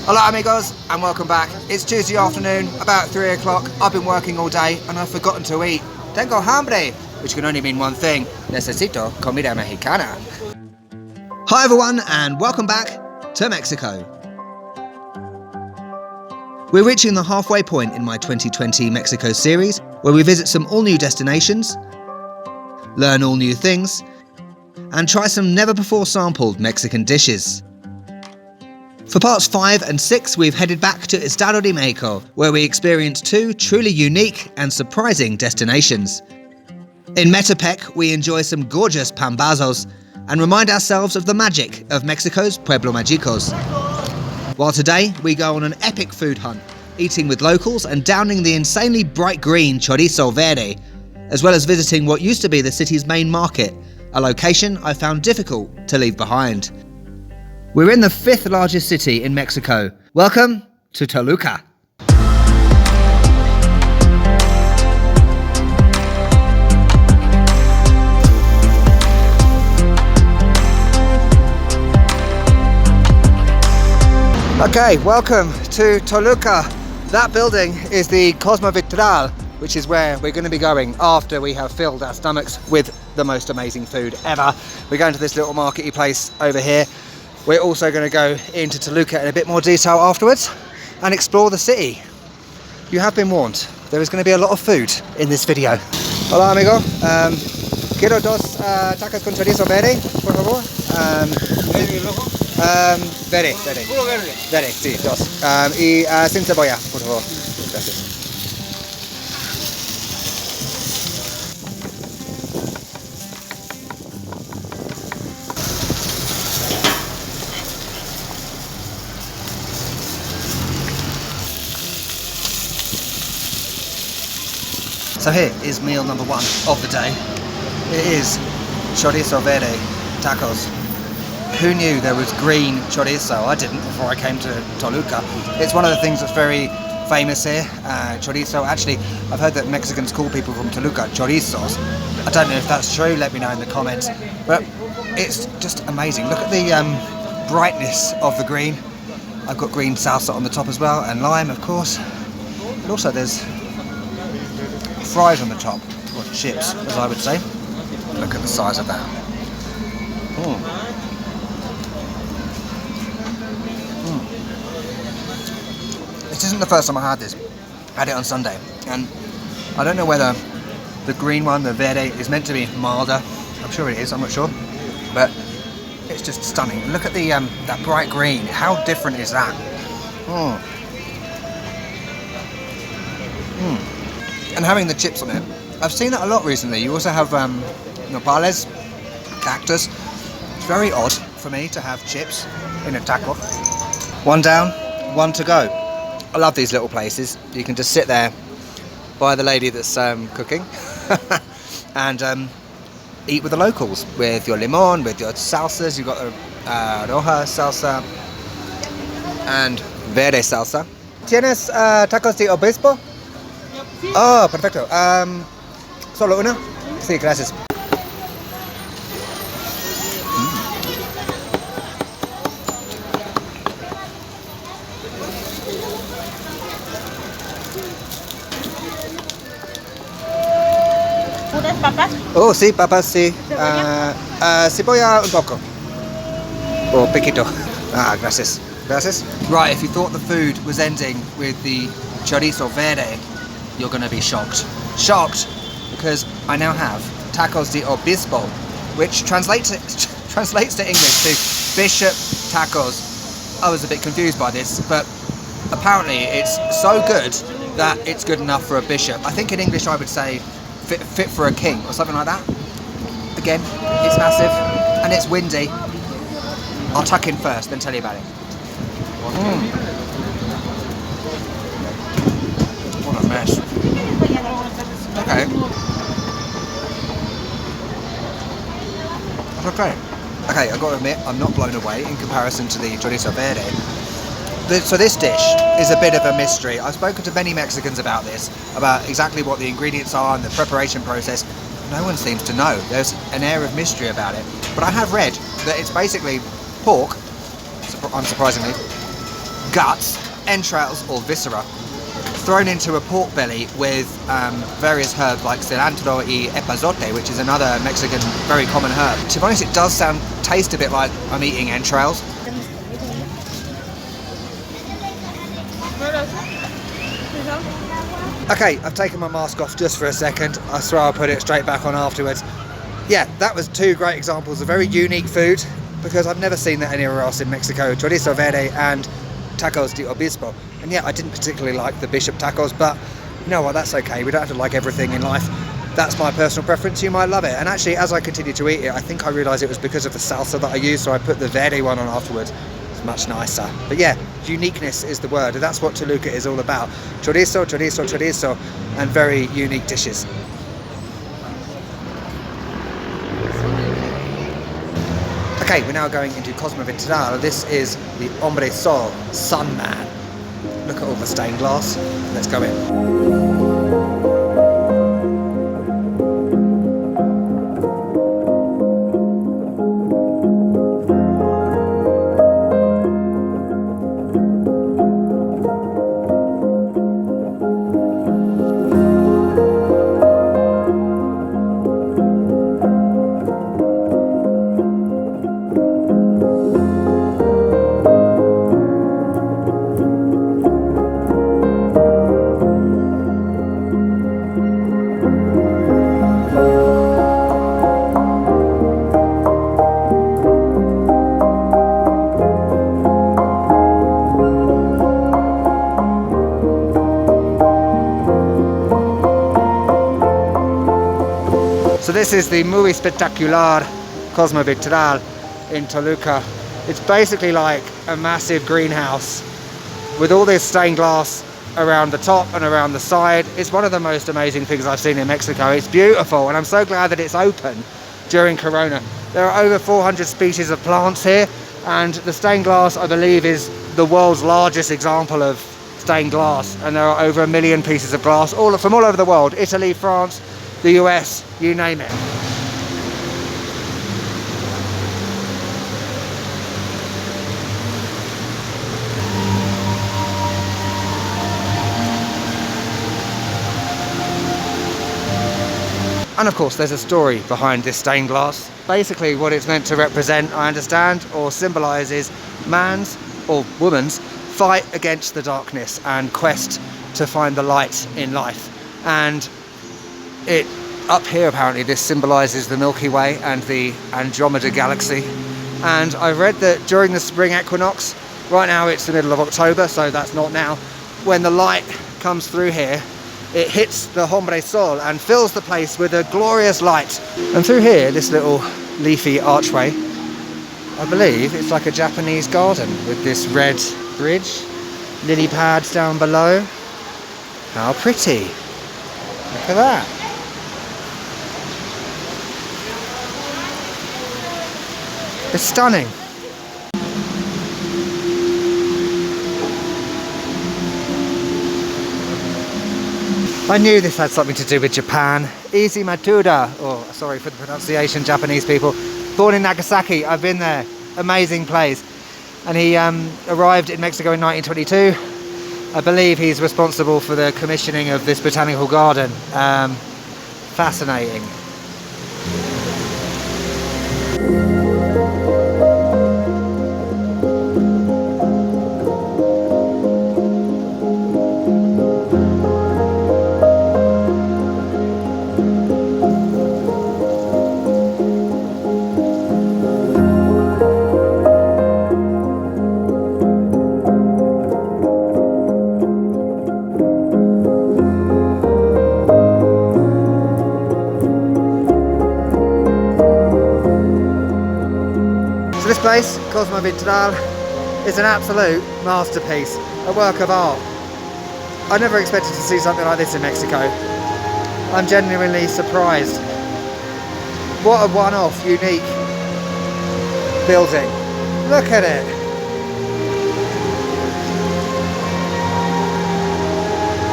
Hola amigos and welcome back. It's Tuesday afternoon, about 3 o'clock. I've been working all day and I've forgotten to eat. Tengo hambre, which can only mean one thing. Necesito comida mexicana. Hi everyone and welcome back to Mexico. We're reaching the halfway point in my 2020 Mexico series, where we visit some all new destinations, learn all new things, and try some never before sampled Mexican dishes. For parts 5 and 6, we've headed back to Estado de Mexico, where we experienced 2 truly unique and surprising destinations. In Metepec, we enjoy some gorgeous pambazos and remind ourselves of the magic of Mexico's Pueblo Magicos. While today, we go on an epic food hunt, eating with locals and downing the insanely bright green chorizo verde, as well as visiting what used to be the city's main market, a location I found difficult to leave behind. We're in the 5th largest city in Mexico. Welcome to Toluca. Okay, welcome to Toluca. That building is the Cosmo Vitral, which is where we're going to be going after we have filled our stomachs with the most amazing food ever. We're going to this little markety place over here. We're also going to go into Toluca in a bit more detail afterwards and explore the city. You have been warned, there is going to be a lot of food in this video. Hola amigo, quiero 2 tacos con chorizo verde, por favor. ¿Verde y rojo? Verde. Puro verde. Verde, sí, 2. Y sin cebolla, por favor. Gracias. So here is meal number 1 of the day. It is chorizo verde tacos. Who knew there was green chorizo? I didn't before I came to Toluca. It's one of the things that's very famous here, chorizo. Actually, I've heard that Mexicans call people from Toluca chorizos. I don't know if that's true, let me know in the comments. But it's just amazing. Look at the brightness of the green. I've got green salsa on the top as well, and lime of course. But also there's fries on the top, or chips as I would say. Look at the size of that. This isn't the first time I had this. I had it on Sunday, and I don't know whether the green one, the verde, is meant to be milder. I'm sure it is, I'm not sure, but it's just stunning. Look at the that bright green. How different is that? And having the chips on it, I've seen that a lot recently. You also have nopales, cactus. It's very odd for me to have chips in a taco. 1 down, 1 to go. I love these little places. You can just sit there by the lady that's cooking and eat with the locals, with your limon, with your salsas. You've got the roja salsa and verde salsa. ¿Tienes tacos de obispo? Oh, perfecto. ¿Solo una? Sí, gracias. ¿Puras papas? Oh, sí, papas, sí. Cebolla un poco. Oh, piquito. Ah, gracias. Gracias. Right, if you thought the food was ending with the chorizo verde, you're going to be shocked. Shocked because I now have tacos de obispo, which translates to English to bishop tacos. I was a bit confused by this, but apparently it's so good that it's good enough for a bishop. I think in English I would say fit for a king or something like that. Again, it's massive and it's windy. I'll tuck in first, then tell you about it. What a mess. Okay. That's okay. Okay, I've got to admit, I'm not blown away in comparison to the chorizo verde. So this dish is a bit of a mystery. I've spoken to many Mexicans about this, about exactly what the ingredients are and the preparation process. No one seems to know. There's an air of mystery about it. But I have read that it's basically pork, unsurprisingly, guts, entrails or viscera, thrown into a pork belly with various herbs like cilantro y epazote, which is another Mexican very common herb. To be honest, it does taste a bit like I'm eating entrails. Okay, I've taken my mask off just for a second. I swear I'll put it straight back on afterwards. Yeah, that was two great examples of very unique food, because I've never seen that anywhere else in Mexico. Chorizo verde and tacos de obispo. And yeah, I didn't particularly like the bishop tacos, but you know what, that's okay. We don't have to like everything in life. That's my personal preference. You might love it. And actually, as I continued to eat it, I think I realised it was because of the salsa that I used, so I put the verde one on afterwards. It's much nicer. But yeah, uniqueness is the word, and that's what Toluca is all about. Chorizo, chorizo, chorizo, and very unique dishes. Okay, we're now going into Cosmo Vitral. This is the Hombre Sol, Sun Man. Look at all the stained glass. Let's go in. So this is the Muy Spectacular Cosmo Vitral in Toluca. It's basically like a massive greenhouse with all this stained glass around the top and around the side. It's one of the most amazing things I've seen in Mexico. It's beautiful, and I'm so glad that it's open during Corona. There are over 400 species of plants here, and the stained glass, I believe, is the world's largest example of stained glass, and there are over 1 million pieces of glass from all over the world. Italy, France, the US, you name it. And of course, there's a story behind this stained glass. Basically, what it's meant to represent, I understand, or symbolise, is man's or woman's fight against the darkness and quest to find the light in life. And it up here, apparently, this symbolises the Milky Way and the Andromeda Galaxy. And I read that during the spring equinox, right now it's the middle of October, so that's not now, when the light comes through here, it hits the Hombre Sol and fills the place with a glorious light. And through here, this little leafy archway, I believe it's like a Japanese garden with this red bridge, lily pads down below. How pretty. Look at that. It's stunning. I knew this had something to do with Japan. Issey Matsuda, or sorry for the pronunciation, Japanese people, born in Nagasaki. I've been there. Amazing place. And he arrived in Mexico in 1922. I believe he's responsible for the commissioning of this botanical garden. Fascinating. So this place, Cosmo Vitral, is an absolute masterpiece, a work of art. I never expected to see something like this in Mexico. I'm genuinely surprised. What a one-off, unique building. Look at it.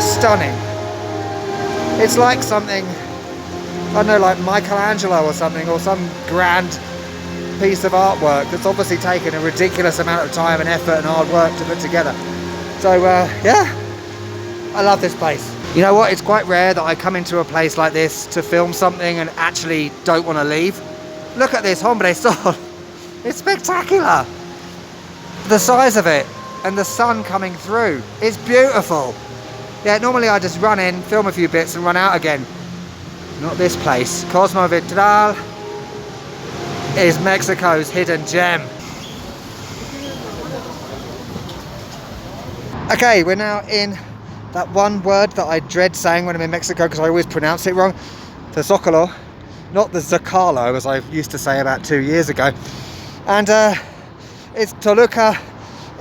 Stunning. It's like something, I don't know, like Michelangelo or something, or some grand piece of artwork that's obviously taken a ridiculous amount of time and effort and hard work to put together. So yeah, I love this place. You know what, it's quite rare that I come into a place like this to film something and actually don't want to leave. Look at this Hombre Sol. It's spectacular. The size of it and the sun coming through. It's beautiful. Yeah, normally I just run in, film a few bits and run out again. Not this place. Cosmo Vidal is Mexico's hidden gem. Okay, we're now in that one word that I dread saying when I'm in Mexico because I always pronounce it wrong. The Zocalo, not the Zocalo as I used to say about 2 years ago. And it's Toluca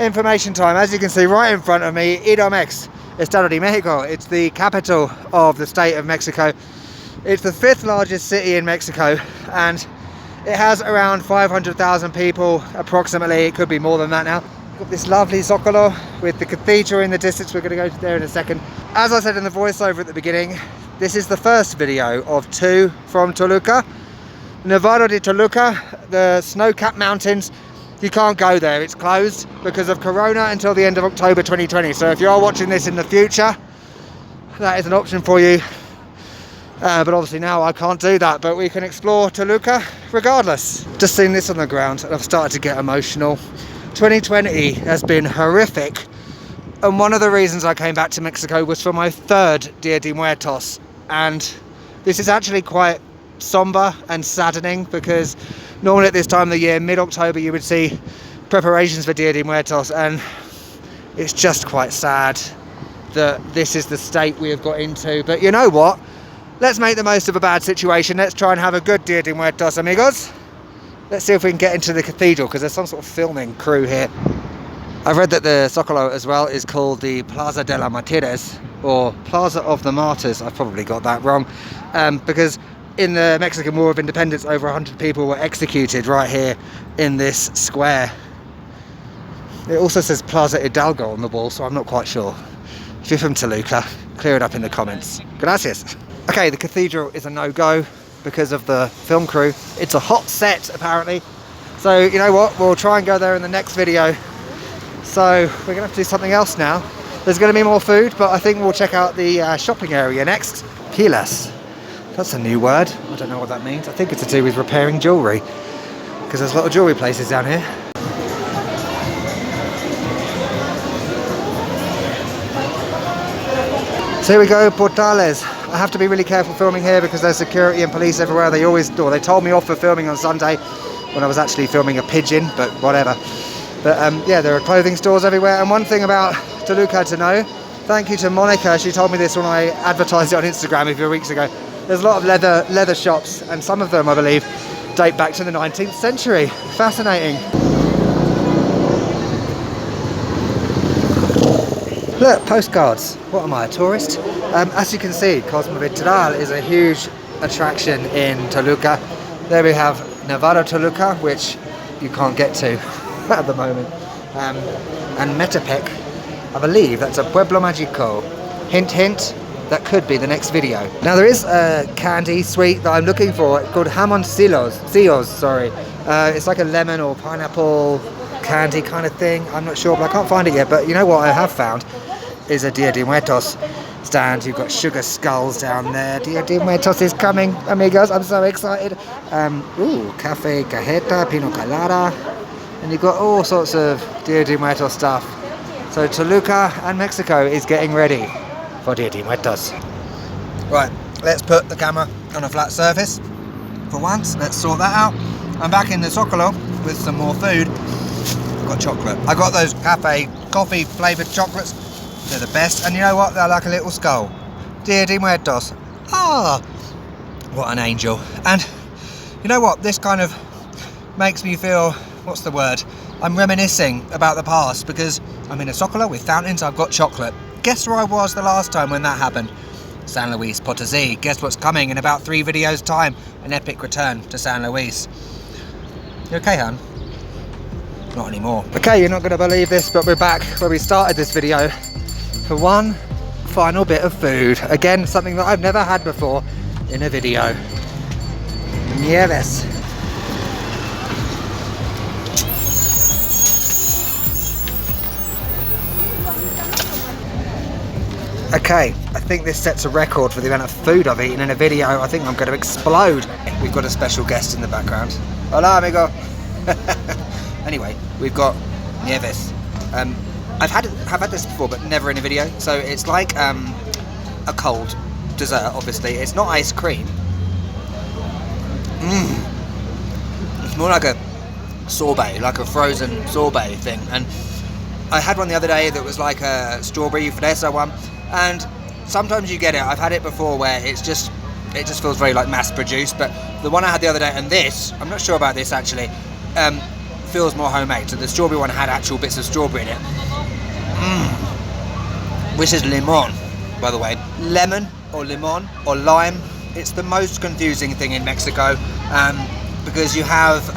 information time. As you can see right in front of me, Edomex, Estado de Mexico. It's the capital of the state of Mexico. It's the 5th largest city in Mexico and it has around 500,000 people approximately. It could be more than that now. Got this lovely Zocalo with the cathedral in the distance. We're going to go there in a second. As I said in the voiceover at the beginning, this is the first video of 2 from Toluca. Nevado de Toluca, the snow-capped mountains. You can't go there, it's closed because of Corona until the end of October 2020. So if you are watching this in the future, that is an option for you. But obviously now I can't do that, but we can explore Toluca regardless. Just seeing this on the ground and I've started to get emotional. 2020 has been horrific. And one of the reasons I came back to Mexico was for my 3rd Dia de Muertos. And this is actually quite somber and saddening because normally at this time of the year, mid-October, you would see preparations for Dia de Muertos, and it's just quite sad that this is the state we have got into. But you know what? Let's make the most of a bad situation. Let's try and have a good Dia de Muertos, amigos. Let's see if we can get into the cathedral because there's some sort of filming crew here. I've read that the Zocalo as well is called the Plaza de los Mártires, or Plaza of the Martyrs. I've probably got that wrong, because in the Mexican War of Independence, over 100 people were executed right here in this square. It also says Plaza Hidalgo on the wall, so I'm not quite sure. If you're from Toluca, clear it up in the comments. Gracias. Okay, the cathedral is a no-go because of the film crew. It's a hot set, apparently. So, you know what? We'll try and go there in the next video. So, we're going to have to do something else now. There's going to be more food, but I think we'll check out the shopping area next. Pilas. That's a new word. I don't know what that means. I think it's to do with repairing jewellery, because there's a lot of jewellery places down here. So here we go, Portales. I have to be really careful filming here because there's security and police everywhere. They told me off for filming on Sunday when I was actually filming a pigeon, but whatever. But yeah, there are clothing stores everywhere. And one thing about Toluca to know, thank you to Monica, she told me this when I advertised it on Instagram a few weeks ago. There's a lot of leather shops, and some of them, I believe, date back to the 19th century. Fascinating. Look, postcards. What am I, a tourist? As you can see, Cosmo Vidal is a huge attraction in Toluca. There we have Nevado Toluca, which you can't get to at the moment. And Metepec, I believe that's a Pueblo Mágico. Hint, hint, that could be the next video. Now there is a candy sweet that I'm looking for called Jamoncillos, sorry. It's like a lemon or pineapple candy kind of thing. I'm not sure, but I can't find it yet. But you know what I have found is a Dia de Muertos stand. You've got sugar skulls down there. Dia de Muertos is coming, amigos. I'm so excited. Ooh, Cafe Cajeta, Pino Colada. And you've got all sorts of Dia de Muertos stuff. So Toluca and Mexico is getting ready for Dia de Muertos. Right, let's put the camera on a flat surface. For once, let's sort that out. I'm back in the Zocalo with some more food. I've got chocolate. I got those cafe coffee flavoured chocolates. They're the best. And you know what? They're like a little skull. Dia de Muertos. Ah, what an angel. And you know what? This kind of makes me feel, what's the word? I'm reminiscing about the past because I'm in a Zocalo with fountains. I've got chocolate. Guess where I was the last time when that happened? San Luis Potosí. Guess what's coming in about 3 videos time? An epic return to San Luis. You okay, hon? Not anymore. Okay, you're not going to believe this, but we're back where we started this video for one final bit of food. Again, something that I've never had before in a video. Nieves. Okay, I think this sets a record for the amount of food I've eaten in a video. I think I'm going to explode. We've got a special guest in the background. Hola, amigo. Anyway, we've got Nieves. I've had this before, but never in a video. So it's like a cold dessert, obviously. It's not ice cream. It's more like a sorbet, like a frozen sorbet thing. And I had one the other day that was like a strawberry fresa one. And sometimes you get it. I've had it before where it just feels very like mass produced. But the one I had the other day, and this, I'm not sure about this actually, feels more homemade. So the strawberry one had actual bits of strawberry in it. Which is limon, by the way. Lemon or limon or lime. It's the most confusing thing in Mexico, because you have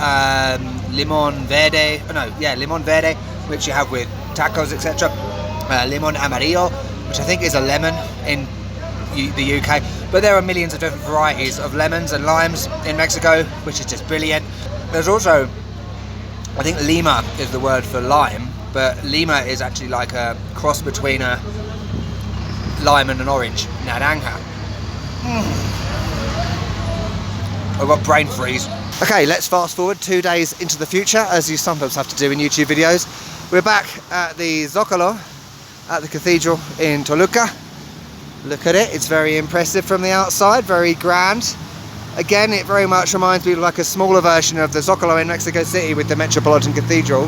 limon verde, which you have with tacos, etc. Limon amarillo, which I think is a lemon in the UK. But there are millions of different varieties of lemons and limes in Mexico, which is just brilliant. There's also, I think lima is the word for lime, but lima is actually like a cross between a lime and an orange, naranja. I've got brain freeze. Okay, let's fast forward 2 days into the future, as you sometimes have to do in YouTube videos. We're back at the Zócalo, at the cathedral in Toluca. Look at it, it's very impressive from the outside, very grand. Again, it very much reminds me of like a smaller version of the Zócalo in Mexico City with the Metropolitan Cathedral.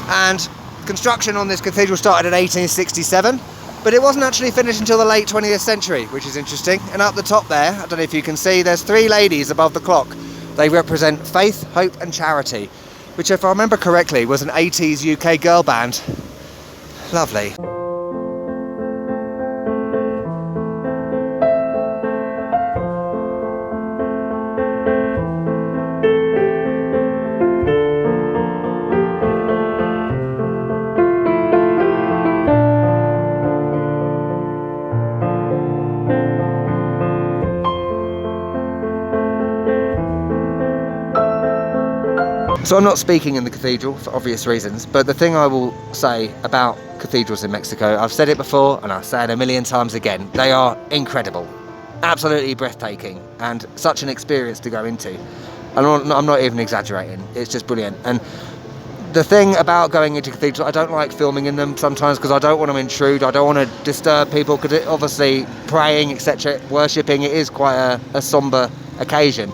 And construction on this cathedral started in 1867, but it wasn't actually finished until the late 20th century, which is interesting. And up the top there, I don't know if you can see, there's 3 ladies above the clock. They represent faith, hope and charity, which, if I remember correctly, was an 80s UK girl band. Lovely. So I'm not speaking in the cathedral for obvious reasons, but the thing I will say about cathedrals in Mexico, I've said it before and I'll say it a million times again, they are incredible, absolutely breathtaking, and such an experience to go into. And I'm not even exaggerating, it's just brilliant. And the thing about going into cathedrals, I don't like filming in them sometimes because I don't want to intrude, I don't want to disturb people, because obviously praying, etc., worshipping, it is quite a somber occasion.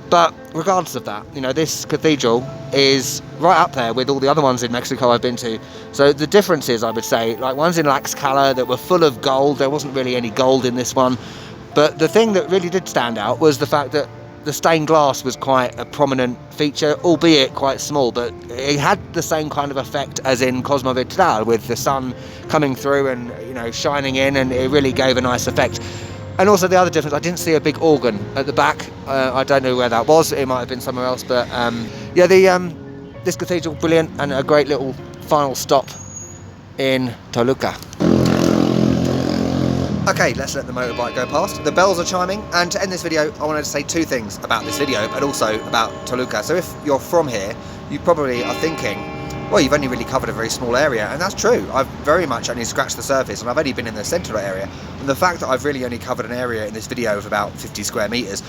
But regardless of that, you know, this cathedral is right up there with all the other ones in Mexico I've been to. So the difference is, I would say, like ones in Tlaxcala that were full of gold, there wasn't really any gold in this one. But the thing that really did stand out was the fact that the stained glass was quite a prominent feature, albeit quite small, but it had the same kind of effect as in Cosmo Vitral, with the sun coming through and, you know, shining in, and it really gave a nice effect. And also the other difference, I didn't see a big organ at the back. I don't know where that was. It might have been somewhere else. But yeah, this cathedral, brilliant, and a great little final stop in Toluca. Okay, let's let the motorbike go past. The bells are chiming, and to end this video, I wanted to say 2 things about this video, but also about Toluca. So if you're from here, you probably are thinking, well, you've only really covered a very small area, and that's true. I've very much only scratched the surface, and I've only been in the central area. And the fact that I've really only covered an area in this video of about 50 square meters,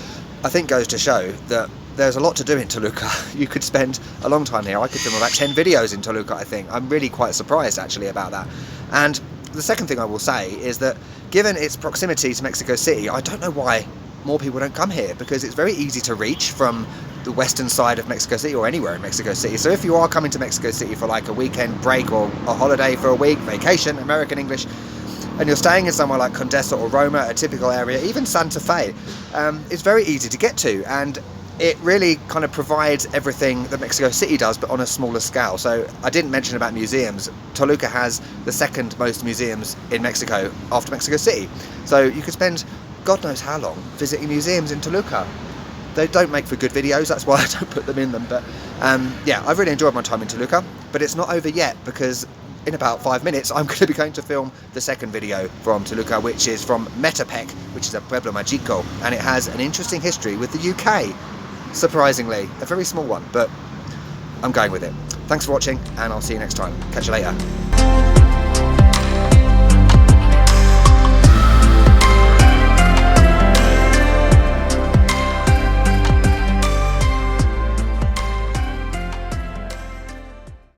I think goes to show that there's a lot to do in Toluca. You could spend a long time here. I could film about 10 videos in Toluca, I think. I'm really quite surprised, actually, about that. And the second thing I will say is that, given its proximity to Mexico City, I don't know why more people don't come here, because it's very easy to reach from the western side of Mexico City, or anywhere in Mexico City. So if you are coming to Mexico City for like a weekend break or a holiday for a week, vacation, American English, and you're staying in somewhere like Condesa or Roma, a typical area, even Santa Fe, it's very easy to get to, and it really kind of provides everything that Mexico City does, but on a smaller scale. So I didn't mention about museums. Toluca has the 2nd most museums in Mexico after Mexico City. So you could spend God knows how long visiting museums in Toluca. They don't make for good videos, that's why I don't put them in them. But yeah, I've really enjoyed my time in Toluca, but it's not over yet, because in about 5 minutes I'm going to be going to film the 2nd video from Toluca, which is from Metepec, which is a Pueblo Mágico, and it has an interesting history with the UK. Surprisingly, a very small one, but I'm going with it. Thanks for watching, and I'll see you next time. Catch you later.